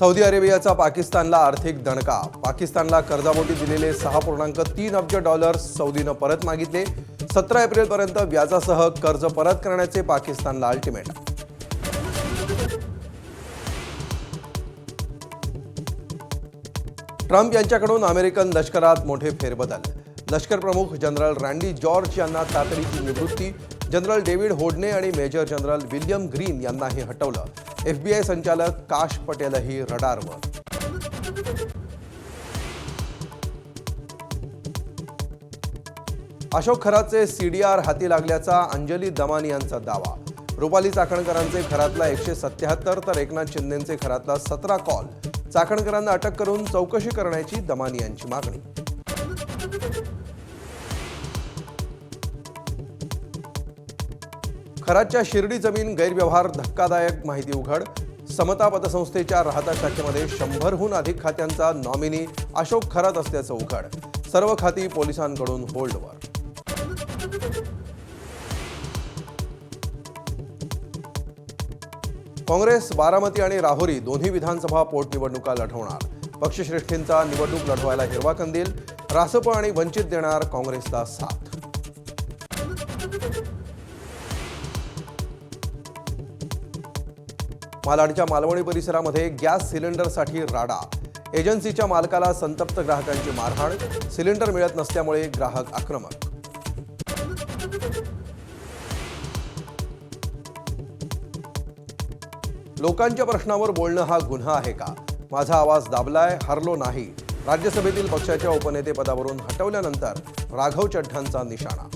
Saudi अरेबियाचा पाकिस्तानला आर्थिक दणका। पाकिस्तानला कर्जापोटी दिलेले 6.3 अब्ज डॉलर्स सौदीनं परत मागितले। 17 एप्रिलपर्यंत व्याजासह कर्ज परत करण्याचे पाकिस्तानला अल्टिमेटम। ट्रम्प यांच्याकडून अमेरिकन लष्करात मोठे फेरबदल। लष्कर प्रमुख जनरल रँडी जॉर्ज यांना तातडीची निवृत्ती। जनरल डेव्हिड होडने आणि मेजर जनरल विल्यम ग्रीन यांनाही हटवलं। FBI संचालक काश पटेलही रडारवर। अशोक खरातचे CDR हाती लागल्याचा अंजली दमानी यांचा दावा। रुपाली चाकणकरांचे खरातला 177 तर एकनाथ शिंदेंचे खरातला 17 कॉल। चाकणकरांना अटक करून चौकशी करण्याची दमानी यांची मागणी। खरातच्या शिर्डी जमीन गैरव्यवहार धक्कादायक माहिती उघड। समता पतसंस्थेच्या राहता शाखेमध्ये 100हून अधिक खात्यांचा नॉमिनी अशोक खरात असल्याचं उघड। सर्व खाती पोलिसांकडून होल्डवर। काँग्रेस बारामती आणि राहुरी दोन्ही विधानसभा पोटनिवडणुका लढवणार। पक्षश्रेष्ठींचा निवडणूक लढवायला हिरवा कंदील। रासप आणि वंचित देणार काँग्रेसला साथ। मालाडच्या मालवणी परिसरामध्ये गॅस सिलेंडरसाठी राडा। एजन्सीच्या मालकाला संतप्त ग्राहकांची मारहाण। सिलेंडर मिळत नसल्यामुळे ग्राहक आक्रमक। लोकांच्या प्रश्नावर बोलणं हा गुन्हा आहे का? माझा आवाज दाबलाय, हरलो नाही। राज्यसभेतील पक्षाच्या उपनेतेपदावरून हटवल्यानंतर राघव चड्ढांचा निशाणा।